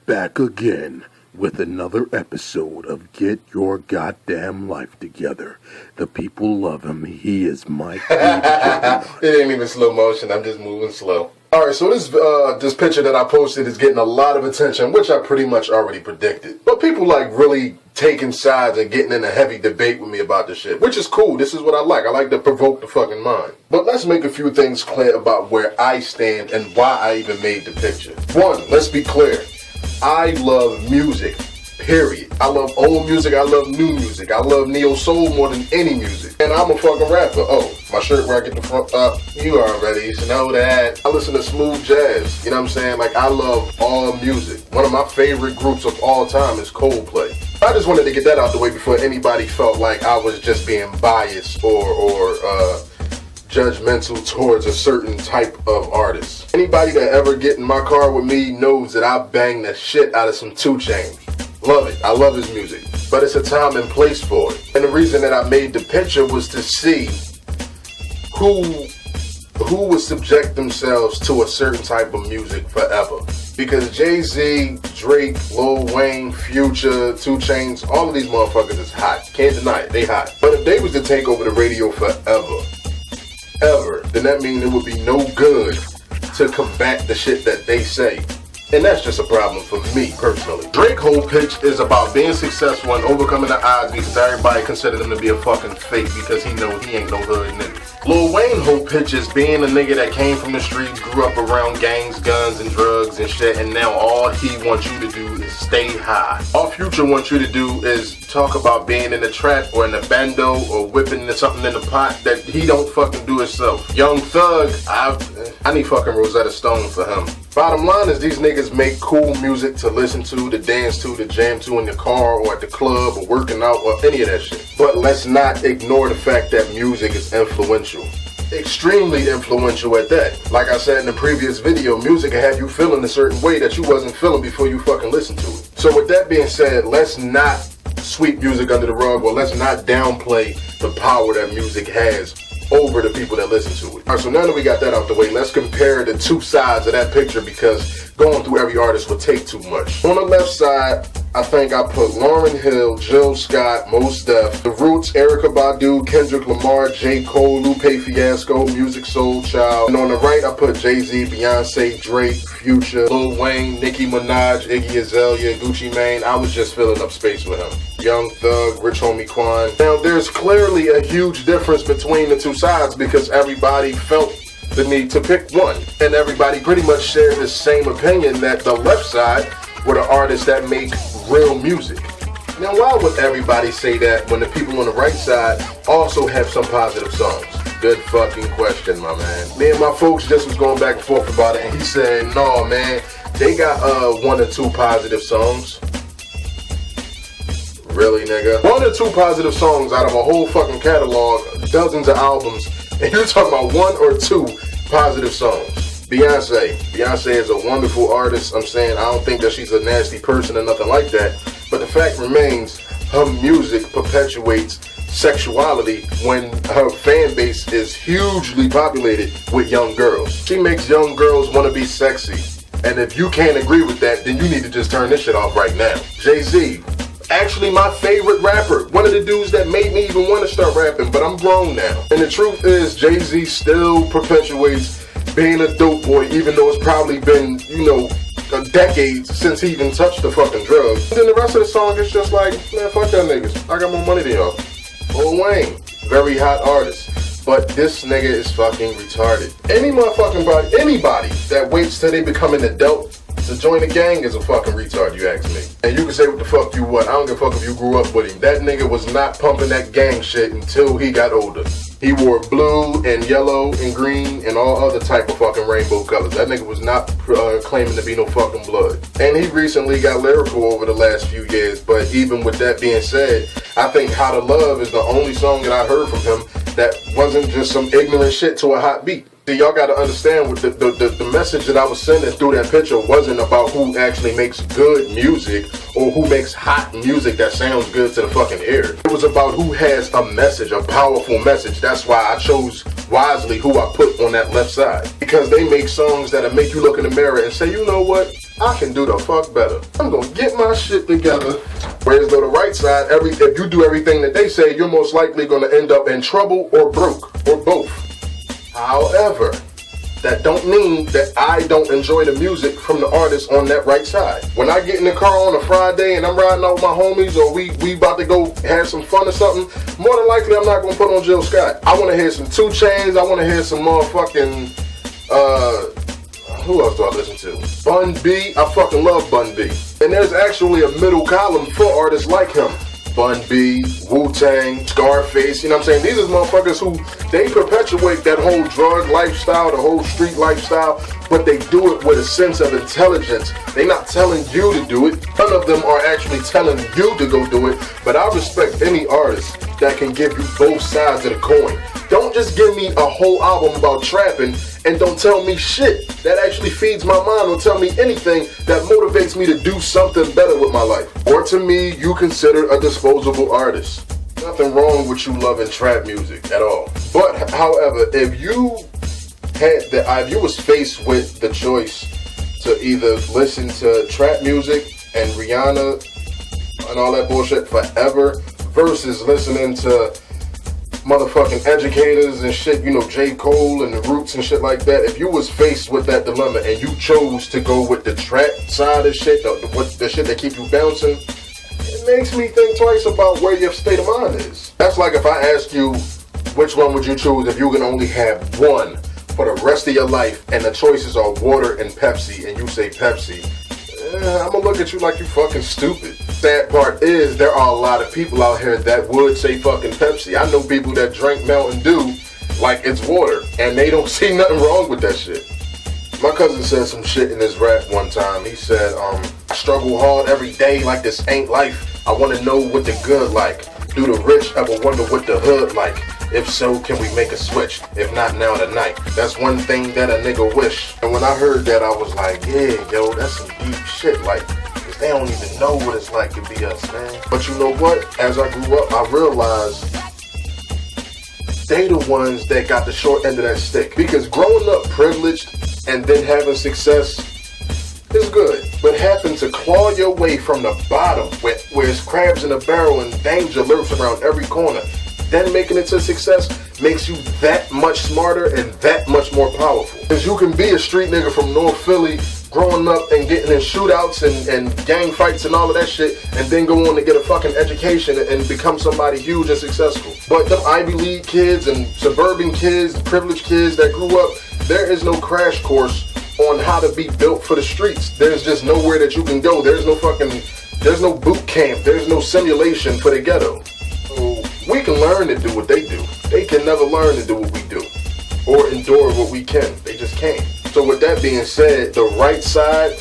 back again with another episode of Get Your Goddamn Life Together. The people love him. He is my favorite. It ain't even slow motion. I'm just moving slow. Alright, so this picture that I posted is getting a lot of attention, which I pretty much already predicted. But people like really taking sides and getting in a heavy debate with me about this shit, which is cool. This is what I like. I like to provoke the fucking mind. But let's make a few things clear about where I stand and why I even made the picture. One, let's be clear. I love music. Period. I love old music, I love new music, I love neo soul more than any music. And I'm a fucking rapper. Oh, my shirt where I get the front up, you already should know that. I listen to smooth jazz, you know what I'm saying? Like, I love all music. One of my favorite groups of all time is Coldplay. I just wanted to get that out the way before anybody felt like I was just being biased or judgmental towards a certain type of artist. Anybody that ever get in my car with me knows that I bang the shit out of some 2 Chainz. Love it. I love his music. But it's a time and place for it. And the reason that I made the picture was to see who would subject themselves to a certain type of music forever. Because Jay-Z, Drake, Lil Wayne, Future, 2 Chainz, all of these motherfuckers is hot. Can't deny it. They hot. But if they was to take over the radio forever, then that means it would be no good to combat the shit that they say. And that's just a problem for me, personally. Drake's whole pitch is about being successful and overcoming the odds because everybody considers him to be a fucking fake because he know he ain't no hood nigga. Lil Wayne's whole pitch is being a nigga that came from the streets, grew up around gangs, guns, and drugs and shit, and now all he wants you to do is stay high. All Future wants you to do is talk about being in the trap or in the bando or whipping something in the pot that he don't fucking do himself. Young Thug, I need fucking Rosetta Stone for him. Bottom line is these niggas make cool music to listen to dance to jam to in the car or at the club or working out or any of that shit. But let's not ignore the fact that music is influential. Extremely influential at that. Like I said in the previous video, music can have you feeling a certain way that you wasn't feeling before you fucking listened to it. So with that being said, let's not sweep music under the rug or let's not downplay the power that music has over the people that listen to it. Alright, so now that we got that out the way, let's compare the 2 sides of that picture because going through every artist would take too much. On the left side, I think I put Lauryn Hill, Jill Scott, Mos Def, The Roots, Erykah Badu, Kendrick Lamar, J. Cole, Lupe Fiasco, Music Soul Child. And on the right, I put Jay-Z, Beyonce, Drake, Future, Lil Wayne, Nicki Minaj, Iggy Azalea, Gucci Mane. I was just filling up space with him. Young Thug, Rich Homie Quan. Now, there's clearly a huge difference between the 2 sides because everybody felt the need to pick one. And everybody pretty much shared the same opinion that the left side were the artists that make real music. Now, why would everybody say that when the people on the right side also have some positive songs? Good fucking question, my man. Me and my folks just was going back and forth about it, and he said, no, man, they got 1 or 2 positive songs. Really, nigga? 1 or 2 positive songs out of a whole fucking catalog, dozens of albums, and you're talking about 1 or 2 positive songs. Beyonce is a wonderful artist. I'm saying I don't think that she's a nasty person or nothing like that. But the fact remains, her music perpetuates sexuality when her fan base is hugely populated with young girls. She makes young girls want to be sexy. And if you can't agree with that, then you need to just turn this shit off right now. Jay-Z, actually my favorite rapper. One of the dudes that made me even want to start rapping, but I'm grown now. And the truth is, Jay-Z still perpetuates being a dope boy, even though it's probably been, decades since he even touched the fucking drugs. And then the rest of the song is just like, man, fuck y'all niggas. I got more money than y'all. Lil Wayne, very hot artist. But this nigga is fucking retarded. Anybody that waits till they become an adult to join the gang is a fucking retard, you ask me. And you can say what the fuck you want. I don't give a fuck if you grew up with him. That nigga was not pumping that gang shit until he got older. He wore blue and yellow and green and all other type of fucking rainbow colors. That nigga was not claiming to be no fucking blood. And he recently got lyrical over the last few years. But even with that being said, I think How to Love is the only song that I heard from him that wasn't just some ignorant shit to a hot beat. See, y'all gotta understand what the message that I was sending through that picture wasn't about who actually makes good music or who makes hot music that sounds good to the fucking ear. It was about who has a message, a powerful message. That's why I chose wisely who I put on that left side. Because they make songs that'll make you look in the mirror and say, you know what? I can do the fuck better. I'm gonna get my shit together. Whereas though the right side, if you do everything that they say, you're most likely gonna end up in trouble or broke, or both. However, that don't mean that I don't enjoy the music from the artist on that right side. When I get in the car on a Friday and I'm riding out with my homies, or we about to go have some fun or something, more than likely I'm not gonna put on Jill Scott. I wanna hear some 2 Chainz, I wanna hear some motherfucking, who else do I listen to? Bun B. I fucking love Bun B. And there's actually a middle column for artists like him. Bun B, Wu-Tang, Scarface, you know what I'm saying? These are motherfuckers who, they perpetuate that whole drug lifestyle, the whole street lifestyle, but they do it with a sense of intelligence. They're not telling you to do it. None of them are actually telling you to go do it, but I respect any artist that can give you both sides of the coin. Don't just give me a whole album about trapping and don't tell me shit that actually feeds my mind, or tell me anything that motivates me to do something better with my life. Or to me, you consider a disposable artist. Nothing wrong with you loving trap music at all. But however, if you was faced with the choice to either listen to trap music and Rihanna and all that bullshit forever versus listening to motherfucking educators and shit, you know, J. Cole and the Roots and shit like that, if you was faced with that dilemma and you chose to go with the trap side of shit, the shit that keep you bouncing, it makes me think twice about where your state of mind is. That's like if I ask you, which one would you choose if you can only have one for the rest of your life, and the choices are water and Pepsi, and you say Pepsi, I'm gonna look at you like you fucking stupid. Sad part is, there are a lot of people out here that would say fucking Pepsi. I know people that drink Mountain Dew like it's water, and they don't see nothing wrong with that shit. My cousin said some shit in his rap one time. He said, I struggle hard every day like this ain't life. I wanna know what the good like. Do the rich ever wonder what the hood like? If so, can we make a switch? If not, now tonight. That's one thing that a nigga wish. And when I heard that, I was like, yeah, yo, that's some deep shit. Like, cause they don't even know what it's like to be us, man. But you know what? As I grew up, I realized they the ones that got the short end of that stick. Because growing up privileged and then having success is good. But having to claw your way from the bottom, where it's crabs in a barrel and danger lurks around every corner, then making it to success makes you that much smarter and that much more powerful. Because you can be a street nigga from North Philly, growing up and getting in shootouts and gang fights and all of that shit, and then go on to get a fucking education and become somebody huge and successful. But them Ivy League kids and suburban kids, privileged kids that grew up, there is no crash course on how to be built for the streets. There's just nowhere that you can go. There's no boot camp. There's no simulation for the ghetto. So we can learn to do what they do. They can never learn to do what we do or endure what we can. They just can't. So with that being said, the right side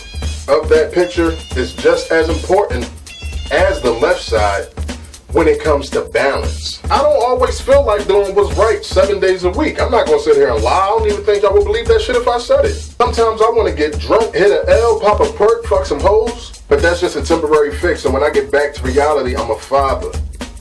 of that picture is just as important as the left side when it comes to balance. I don't always feel like doing what's right 7 days a week. I'm not gonna sit here and lie. I don't even think I would believe that shit if I said it. Sometimes I wanna get drunk, hit an L, pop a perk, fuck some hoes, but that's just a temporary fix. And when I get back to reality, I'm a father,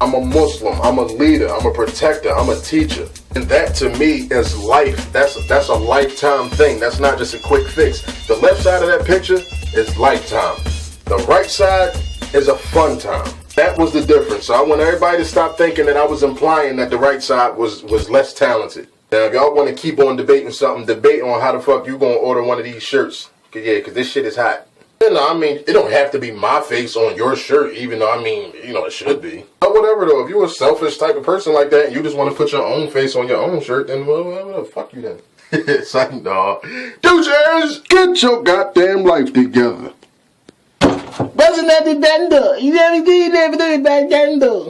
I'm a Muslim, I'm a leader, I'm a protector, I'm a teacher. And that to me is life. That's a lifetime thing. That's not just a quick fix. The left side of that picture is lifetime. The right side is a fun time. That was the difference. So I want everybody to stop thinking that I was implying that the right side was less talented. Now, if y'all want to keep on debating something, debate on how the fuck you gonna order one of these shirts. Cause this shit is hot. You know, I mean, it don't have to be my face on your shirt, even though, I mean, you know, it should be. But whatever, though. If you're a selfish type of person like that, and you just want to put your own face on your own shirt, then, well, fuck you then. It's like, no. Deuces, get your goddamn life together. Wasn't that the dando? You never do it, back dando.